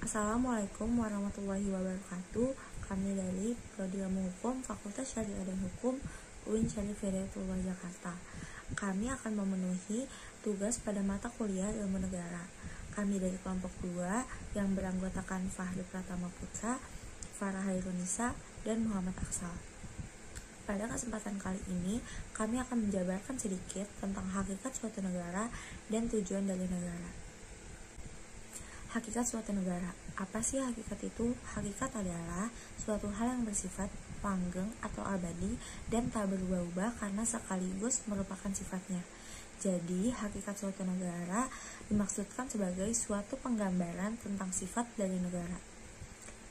Assalamualaikum warahmatullahi wabarakatuh. Kami dari Prodi Ilmu Hukum Fakultas Syariah dan Hukum UIN Syarif Hidayatullah Jakarta. Kami akan memenuhi tugas pada mata kuliah Ilmu Negara. Kami dari kelompok 2 yang beranggotakan Fahri Pratama Putra, Farah Hairunisa, dan Muhammad Aksal. Pada kesempatan kali ini, kami akan menjabarkan sedikit tentang hakikat suatu negara dan tujuan dari negara. Hakikat suatu negara. Apa sih hakikat itu? Hakikat adalah suatu hal yang bersifat langgeng atau abadi dan tak berubah-ubah karena sekaligus merupakan sifatnya. Jadi, hakikat suatu negara dimaksudkan sebagai suatu penggambaran tentang sifat dari negara.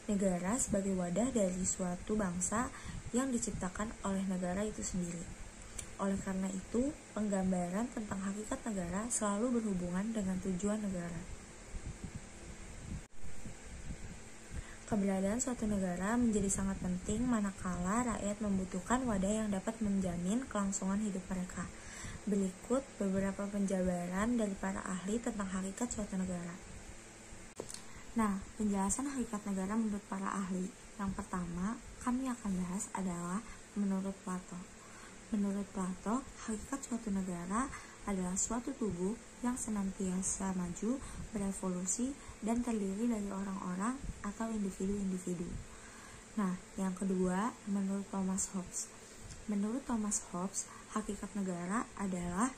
Negara sebagai wadah dari suatu bangsa yang diciptakan oleh negara itu sendiri. Oleh karena itu, penggambaran tentang hakikat negara selalu berhubungan dengan tujuan negara. Keberadaan suatu negara menjadi sangat penting manakala rakyat membutuhkan wadah yang dapat menjamin kelangsungan hidup mereka. Berikut beberapa penjabaran dari para ahli tentang hakikat suatu negara. Nah, penjelasan hakikat negara menurut para ahli. Yang pertama, kami akan bahas adalah menurut Plato. Menurut Plato, hakikat suatu negara adalah suatu tubuh yang senantiasa maju, berevolusi, dan terdiri dari orang-orang atau individu-individu. Nah, yang kedua, menurut Thomas Hobbes. Menurut Thomas Hobbes, hakikat negara adalah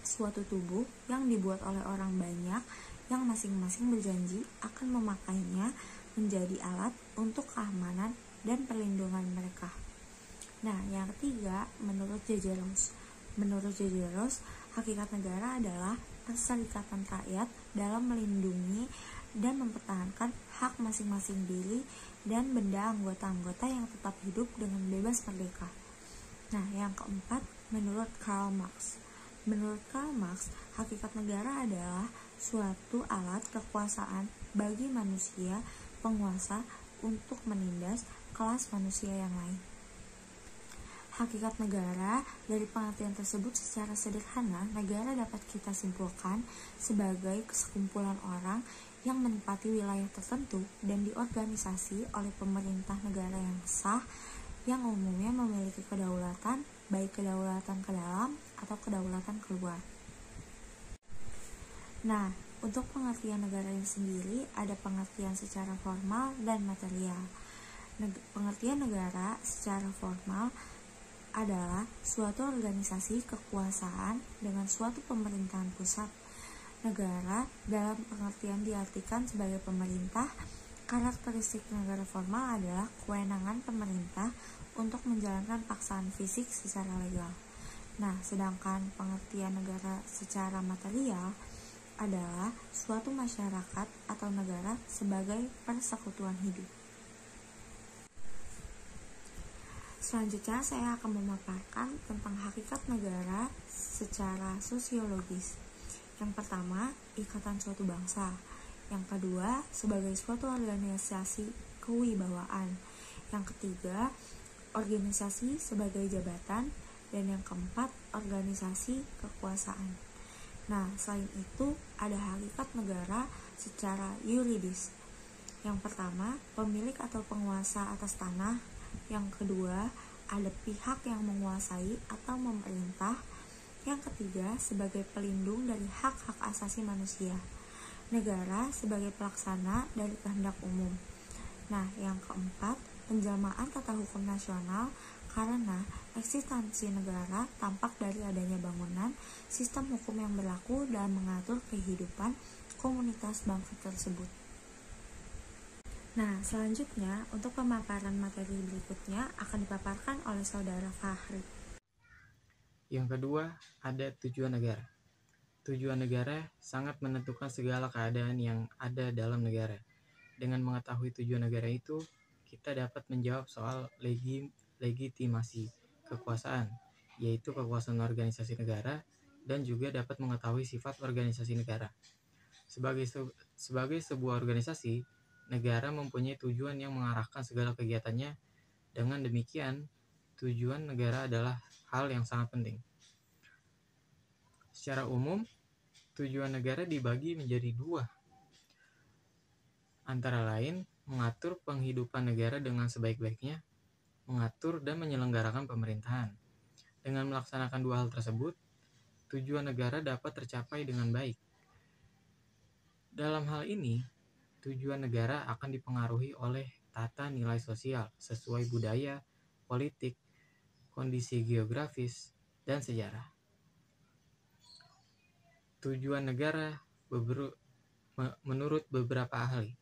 suatu tubuh yang dibuat oleh orang banyak yang masing-masing berjanji akan memakainya menjadi alat untuk keamanan dan perlindungan mereka. Nah, yang ketiga, menurut Jaegerus. Menurut Jaegerus, hakikat negara adalah keserikatan rakyat dalam melindungi dan mempertahankan hak masing-masing diri dan benda anggota-anggota yang tetap hidup dengan bebas merdeka. Nah, yang keempat, menurut Karl Marx. Menurut Karl Marx, hakikat negara adalah suatu alat kekuasaan bagi manusia penguasa untuk menindas kelas manusia yang lain. Hakikat negara, dari pengertian tersebut secara sederhana, negara dapat kita simpulkan sebagai sekumpulan orang yang menempati wilayah tertentu dan diorganisasi oleh pemerintah negara yang sah, yang umumnya memiliki kedaulatan, baik kedaulatan ke dalam atau kedaulatan keluar. Nah, untuk pengertian negara ini sendiri ada pengertian secara formal dan material. Pengertian negara secara formal adalah suatu organisasi kekuasaan dengan suatu pemerintahan pusat. Negara dalam pengertian diartikan sebagai pemerintah. Karakteristik negara formal adalah kewenangan pemerintah untuk menjalankan paksaan fisik secara legal. Nah, sedangkan pengertian negara secara material adalah suatu masyarakat atau negara sebagai persekutuan hidup. Selanjutnya saya akan memaparkan tentang hakikat negara secara sosiologis. Yang pertama, ikatan suatu bangsa. Yang kedua, sebagai suatu organisasi kewibawaan. Yang ketiga, organisasi sebagai jabatan. Dan yang keempat, organisasi kekuasaan. Nah, selain itu, ada hakikat negara secara yuridis. Yang pertama, pemilik atau penguasa atas tanah. Yang kedua, ada pihak yang menguasai atau memerintah. Yang ketiga, sebagai pelindung dari hak-hak asasi manusia. Negara sebagai pelaksana dari kehendak umum. Nah, yang keempat, penjelmaan tata hukum nasional, karena eksistensi negara tampak dari adanya bangunan sistem hukum yang berlaku dalam mengatur kehidupan komunitas bangsa tersebut. Nah, selanjutnya untuk pemaparan materi berikutnya akan dipaparkan oleh saudara Fahri. Yang kedua, ada tujuan negara. Tujuan negara sangat menentukan segala keadaan yang ada dalam negara. Dengan mengetahui tujuan negara itu, kita dapat menjawab soal legitimasi kekuasaan, yaitu kekuasaan organisasi negara, dan juga dapat mengetahui sifat organisasi negara. Sebagai sebuah organisasi, negara mempunyai tujuan yang mengarahkan segala kegiatannya. Dengan demikian, tujuan negara adalah hal yang sangat penting. Secara umum, tujuan negara dibagi menjadi dua. Antara lain, mengatur penghidupan negara dengan sebaik-baiknya, mengatur dan menyelenggarakan pemerintahan. Dengan melaksanakan dua hal tersebut, tujuan negara dapat tercapai dengan baik. Dalam hal ini, tujuan negara akan dipengaruhi oleh tata nilai sosial sesuai budaya, politik, kondisi geografis, dan sejarah. Tujuan negara menurut beberapa ahli.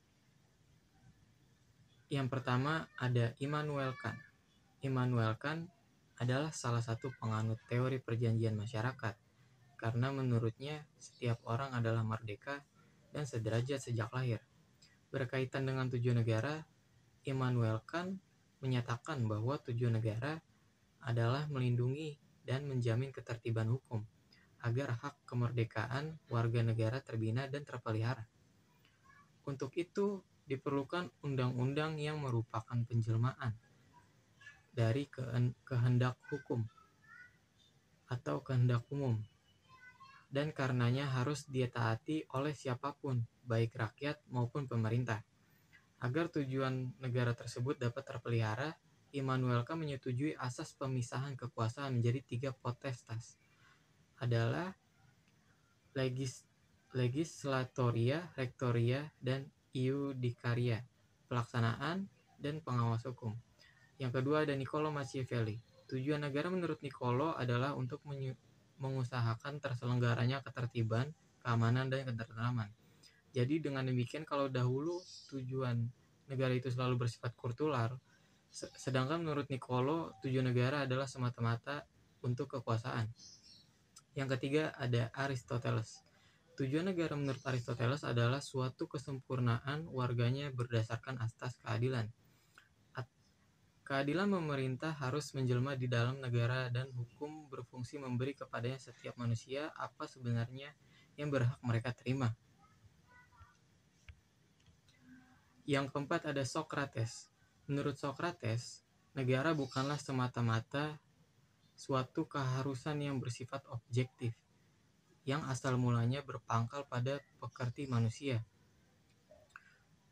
Yang pertama ada Immanuel Kant. Immanuel Kant adalah salah satu penganut teori perjanjian masyarakat, karena menurutnya setiap orang adalah merdeka dan sederajat sejak lahir. Berkaitan dengan tujuan negara, Immanuel Kant menyatakan bahwa tujuan negara adalah melindungi dan menjamin ketertiban hukum, agar hak kemerdekaan warga negara terbina dan terpelihara. Untuk itu, diperlukan undang-undang yang merupakan penjelmaan dari kehendak hukum atau kehendak umum, dan karenanya harus ditaati oleh siapapun, baik rakyat maupun pemerintah. Agar tujuan negara tersebut dapat terpelihara, Immanuel Kant menyetujui asas pemisahan kekuasaan menjadi 3 potestas, adalah legislatoria, rectoria, dan iudicaria, pelaksanaan dan pengawas hukum. Yang kedua ada Niccolo Machiavelli. Tujuan negara menurut Niccolo adalah untuk mengusahakan terselenggaranya ketertiban, keamanan, dan ketentraman. Jadi dengan demikian, kalau dahulu tujuan negara itu selalu bersifat kultural, sedangkan menurut Niccolo tujuan negara adalah semata-mata untuk kekuasaan. Yang ketiga ada Aristoteles. Tujuan negara menurut Aristoteles adalah suatu kesempurnaan warganya berdasarkan asas keadilan. Keadilan pemerintah harus menjelma di dalam negara dan hukum berfungsi memberi kepadanya setiap manusia apa sebenarnya yang berhak mereka terima. Yang keempat ada Socrates. Menurut Socrates, negara bukanlah semata-mata suatu keharusan yang bersifat objektif, yang asal mulanya berpangkal pada pekerti manusia.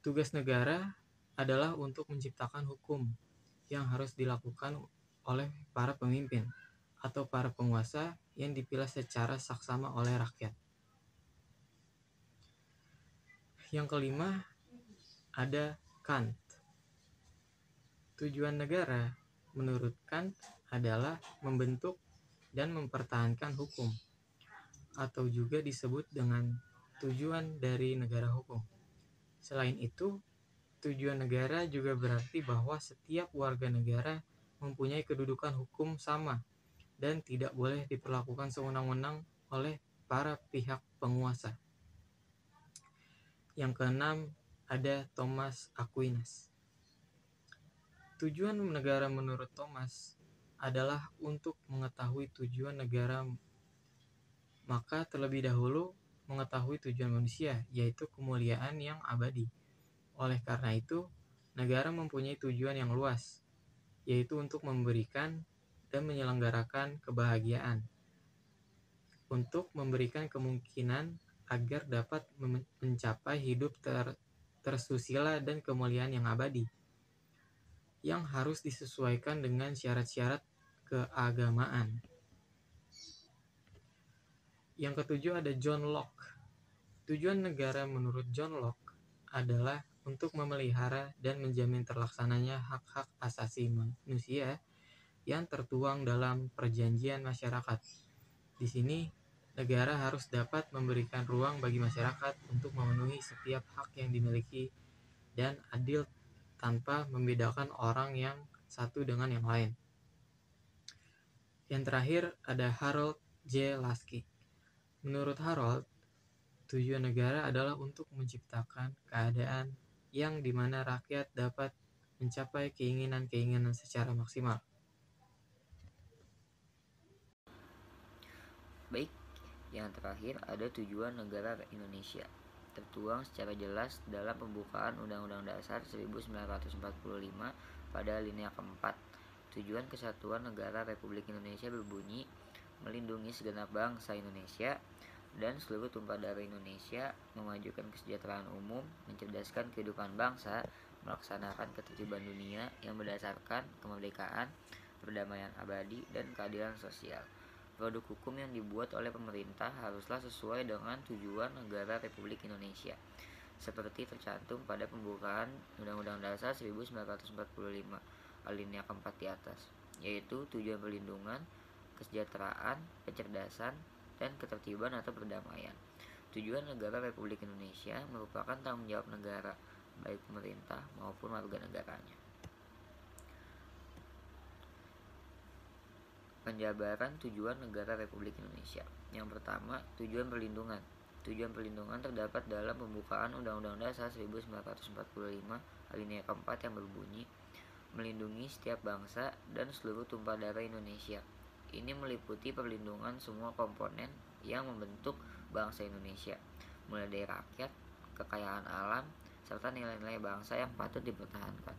Tugas negara adalah untuk menciptakan hukum yang harus dilakukan oleh para pemimpin atau para penguasa yang dipilih secara saksama oleh rakyat. Yang kelima ada Kant. Tujuan negara menurut Kant adalah membentuk dan mempertahankan hukum, atau juga disebut dengan tujuan dari negara hukum. Selain itu, tujuan negara juga berarti bahwa setiap warga negara mempunyai kedudukan hukum sama dan tidak boleh diperlakukan sewenang-wenang oleh para pihak penguasa. Yang keenam ada Thomas Aquinas. Tujuan negara menurut Thomas adalah untuk mengetahui tujuan negara, maka terlebih dahulu mengetahui tujuan manusia, yaitu kemuliaan yang abadi. Oleh karena itu, negara mempunyai tujuan yang luas, yaitu untuk memberikan dan menyelenggarakan kebahagiaan, untuk memberikan kemungkinan agar dapat mencapai hidup tersusila dan kemuliaan yang abadi, yang harus disesuaikan dengan syarat-syarat keagamaan. Yang ketujuh ada John Locke. Tujuan negara menurut John Locke adalah untuk memelihara dan menjamin terlaksananya hak-hak asasi manusia yang tertuang dalam perjanjian masyarakat. Di sini, negara harus dapat memberikan ruang bagi masyarakat untuk memenuhi setiap hak yang dimiliki dan adil tanpa membedakan orang yang satu dengan yang lain. Yang terakhir ada Harold J. Lasky. Menurut Harold, tujuan negara adalah untuk menciptakan keadaan yang dimana rakyat dapat mencapai keinginan-keinginan secara maksimal. Baik, yang terakhir ada tujuan negara Indonesia. Tertuang secara jelas dalam pembukaan Undang-Undang Dasar 1945 pada alinea keempat. Tujuan Kesatuan Negara Republik Indonesia berbunyi melindungi segenap bangsa Indonesia dan seluruh tumpah darah Indonesia, memajukan kesejahteraan umum, mencerdaskan kehidupan bangsa, melaksanakan ketertiban dunia yang berdasarkan kemerdekaan, perdamaian abadi, dan keadilan sosial. Produk hukum yang dibuat oleh pemerintah haruslah sesuai dengan tujuan negara Republik Indonesia, seperti tercantum pada pembukaan Undang-Undang Dasar 1945 alinea keempat di atas, yaitu tujuan perlindungan, kesejahteraan, kecerdasan, dan ketertiban atau perdamaian. Tujuan negara Republik Indonesia merupakan tanggung jawab negara, baik pemerintah maupun warga negaranya. Penjabaran tujuan negara Republik Indonesia. Yang pertama, tujuan perlindungan. Tujuan perlindungan terdapat dalam pembukaan Undang-Undang Dasar 1945 alinea keempat yang berbunyi, melindungi setiap bangsa dan seluruh tumpah darah Indonesia. Ini meliputi perlindungan semua komponen yang membentuk bangsa Indonesia, mulai dari rakyat, kekayaan alam, serta nilai-nilai bangsa yang patut dipertahankan.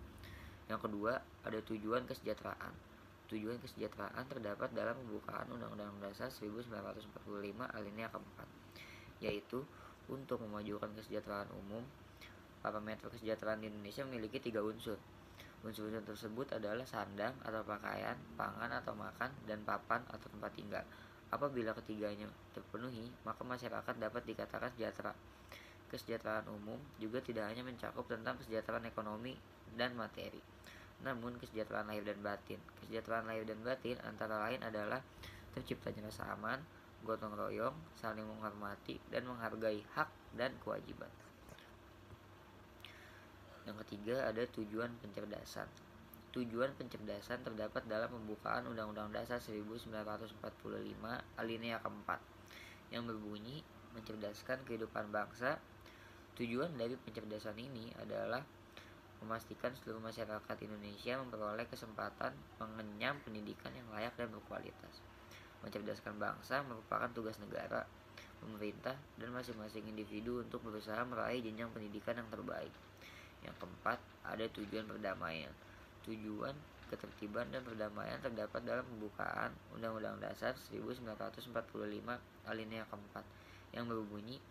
Yang kedua, ada tujuan kesejahteraan. Tujuan kesejahteraan terdapat dalam pembukaan Undang-Undang Dasar 1945 alinea keempat, yaitu untuk memajukan kesejahteraan umum. Parameter kesejahteraan di Indonesia memiliki 3 unsur. Unsur-unsur tersebut adalah sandang atau pakaian, pangan atau makan, dan papan atau tempat tinggal. Apabila ketiganya terpenuhi, maka masyarakat dapat dikatakan sejahtera. Kesejahteraan umum juga tidak hanya mencakup tentang kesejahteraan ekonomi dan materi, namun kesejahteraan lahir dan batin. Kesejahteraan lahir dan batin antara lain adalah terciptanya rasa aman, gotong royong, saling menghormati, dan menghargai hak dan kewajiban. Yang ketiga, ada tujuan pencerdasan. Tujuan pencerdasan terdapat dalam pembukaan Undang-Undang Dasar 1945 alinea keempat yang berbunyi, mencerdaskan kehidupan bangsa. Tujuan dari pencerdasan ini adalah memastikan seluruh masyarakat Indonesia memperoleh kesempatan mengenyam pendidikan yang layak dan berkualitas. Mencerdaskan bangsa merupakan tugas negara, pemerintah, dan masing-masing individu untuk berusaha meraih jenjang pendidikan yang terbaik. Yang keempat, ada tujuan perdamaian. Tujuan ketertiban dan perdamaian terdapat dalam pembukaan Undang-Undang Dasar 1945 alinea keempat yang berbunyi,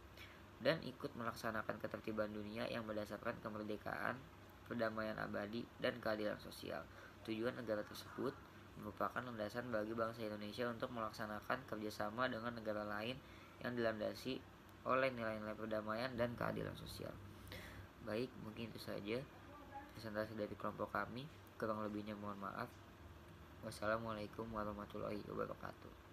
dan ikut melaksanakan ketertiban dunia yang berdasarkan kemerdekaan, perdamaian abadi, dan keadilan sosial. Tujuan negara tersebut merupakan landasan bagi bangsa Indonesia untuk melaksanakan kerjasama dengan negara lain yang dilandasi oleh nilai-nilai perdamaian dan keadilan sosial. Baik, mungkin itu saja presentasi dari kelompok kami. Kurang lebihnya mohon maaf. Wassalamualaikum warahmatullahi wabarakatuh.